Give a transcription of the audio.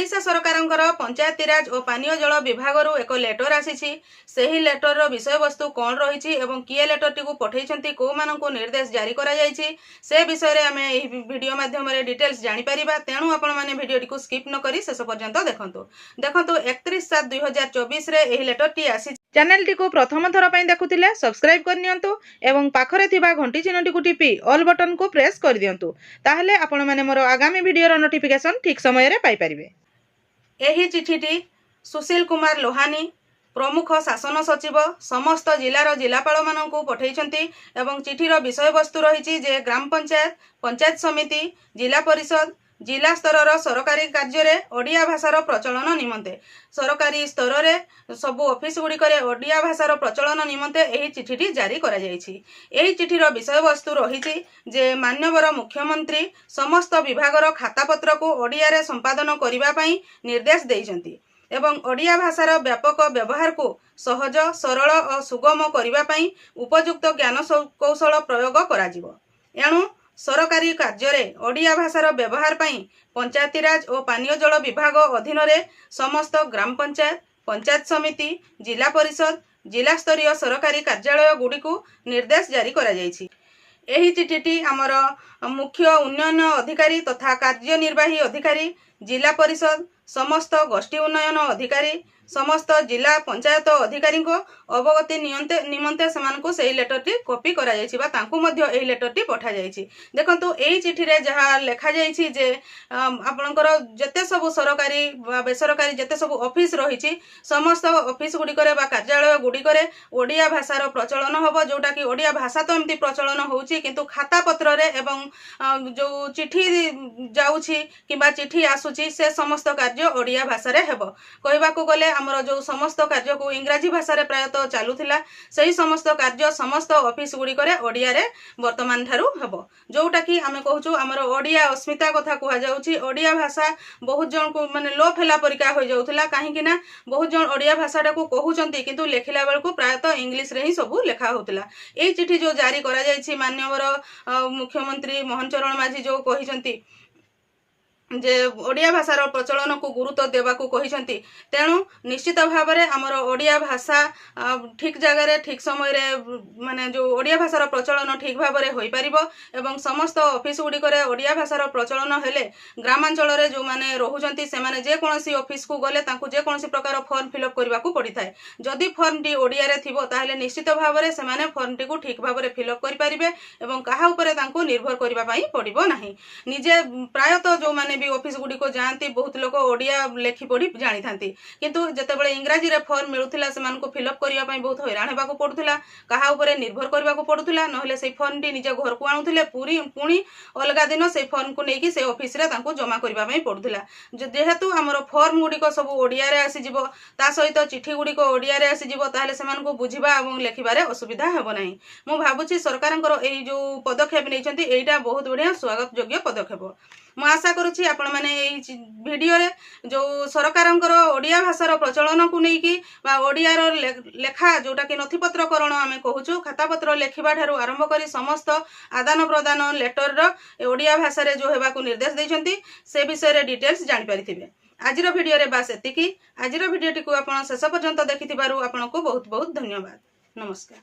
ओडिशा सरकारंकर पंचायतीराज और पानीय जल विभाग एक लेटर आसी से लेटर विषय वस्तु कौन रही एवं किए लेटर टी पठे कौ मानक निर्देश जारी कर से विषय में आम वीडियो माध्यम डिटेल्स जापर तेणु आपण मैंने वीडियो स्किप न करी शेष पर्यंत देखु 31/7/2024 यह लेटर टी आसी चैनल टी को प्रथम थर पर देखुले सब्सक्राइब करनियंतु एवं पाखरे थिबा घंटी चिन्ह टी टिपी ऑल बटन को प्रेस कर दियंतु ताहले आपण माने मोर आगामी वीडियो नोटिफिकेशन ठीक समय रे पाई परिबे। एही चिठीटी सुशील कुमार लोहानी प्रमुख शासन सचिव समस्त जिलार जिलापाल मानकु पठेइछंती एवं चिठीर विषय वस्तु रही जे ग्राम पंचायत पंचायत समिति जिला परिषद जिला स्तर सरकारी कार्य ओडिया भाषार प्रचलन निमंते सरकारी स्तर में सबु ऑफिस गुड़िक ओडिया भाषार प्रचलन निमंते एही चिठीटी जारी करा जायछि। एही चिठीर विषय वस्तु रही जे मान्यवर मुख्यमंत्री समस्त विभागर खातापत्र को ओडिया रे संपादन करिबा पई निर्देश देइछंती एवं ओडिया भाषार व्यापक व्यवहार को सहज सरल और सुगम करिबा पई उपयुक्त ज्ञान कौशल प्रयोग कराजिवो। एणु सरकारी कार्य ओडिया भाषार व्यवहार पई पंचायतीराज और पानीय जल विभाग अधीन समस्त ग्राम पंचायत पंचायत समिति जिला परिषद जिला स्तरीय सरकारी कार्यालय गुड़िकु निर्देश जारी करा जायछि। एही चिठीटी आमर मुख्य उन्नयन अधिकारी तथा कार्यनिर्वाही अधिकारी जिला परिषद समस्त गोष्ठी उन्नयन अधिकारी समस्त जिला पंचायत अधिकारी को अवगति निमंते सेमानकु सेही लेटर टी कॉपी करा जायछि बा तांकु मध्य एही लेटर टी पठा जायछि। देखंतु एही चिठी रे जहा लेखा जायछि जे आपनकर जते सब सरकारी बा बेसरकारी जते सब ऑफिस रहिछि समस्त ऑफिस गुडी करे बा कार्यालय गुडी करे ओडिया भाषार प्रचलन हबो जोटा कि ओडिया भाषा तो एमती प्रचलन होउछि किंतु खाता पत्र रे एवं जो चिठी जाउछि किबा चिठी आसुछि से समस्त कार्य ओडिया भाषा रे हेबो। कहबाकू गले आमर जो समस्त कार्य को इंग्राजी भाषा रे प्रायतः चालुथिला सही समस्त कार्य समस्त ऑफिस गुडी करे ओडिया रे वर्तमान थारु हेबो जोटा कि आमे कहूछु आमर ओडिया अस्मिता कथा कुहा जाउछि। ओडिया भाषा बहुत जन को माने लोप हेला परिका हो जाउथिला काहे कि ना बहुत जन ओडिया भाषाटा को कहउचंती किंतु लेखिला बेल को प्रायतः इंग्लिश रे ही सब लेखा होतिला। एई चिठी जो जारी करा जायछि माननीय मुख्यमंत्री मोहन चरण माझी जो कहिसंती जे ओडिया भाषार प्रचलन को गुरुत्व देवाकू कहिसंती तेणु निश्चित भाव में आमर ओडिया भाषा ठीक जगह ठीक समय रे माने जो ओडिया भाषार प्रचलन ठीक भाव में होई परिबो एवं समस्त ऑफिस गुड़िक ओडिया भाषार प्रचलन हेले ग्रामांचल रे जो माने रहुचंती से माने जे कोनोसी ऑफिस को गले तांकु जे कोनोसी प्रकार फॉर्म फिलअप करबाकू पड़ी थाए जदि फॉर्म टी ओडिया रे थिबो ताहले निश्चित भाव में से माने फॉर्म टी को ठीक भाव में फिलअप करि परिबे एवं काहा ऊपर तांकु निर्भर करबा पई पड़िबो नाही। निजे प्रायतः जो माने ऑफिस गुडी को जाती बहुत लोग ओडिया लेखि पढ़ी जानी था किंतु जितेबाला इंग्राजी रे फॉर्म मिलूला से फिलअप करने बहुत हैरान होगा पड़ूला क्या उपरे निर्भर करने को पड़ूला ना से फॉर्म टी निज घर को आणुले पुणी अलग दिन से फॉर्म को लेकिन से ऑफिस रे जमा करने पड़ूला जेहेतु आमर फॉर्म गुड़िक सब ओडिया रे आसीजिवो ता सहित चिठी गुड़िक ओडिया रे आसीजिवो ताहले सेमानकु बुझिबा एवं लेखिबारे असुविधा हेबो नाही। मु भाबुछि सरकारंकर एई जो पदक्षेप नैछंती एइटा बहुत बढ़िया स्वागत योग्य पदक्षेप। मु आशा करुछि आपण माने एई वीडियो रे जो सरकारंकर ओडिया भाषार प्रचलन को नेकी बा ओडिया रो लेखा जोटा कि नथिपत्रकरण आमे कहूछु खातापत्र लेखिबा ठारू आरंभ करी समस्त आदान प्रदान लेटर रो ओडिया भाषा रे जो हेबाकू निर्देश दैछंती से विषय रे डिटेल्स जानि परिथिबे। आजिर वीडियो रे बास एतिकी। आजिर वीडियोटी को आपण शेष पर्यंत देखिथिबारु आपनको बहुत बहुत धन्यवाद। नमस्कार।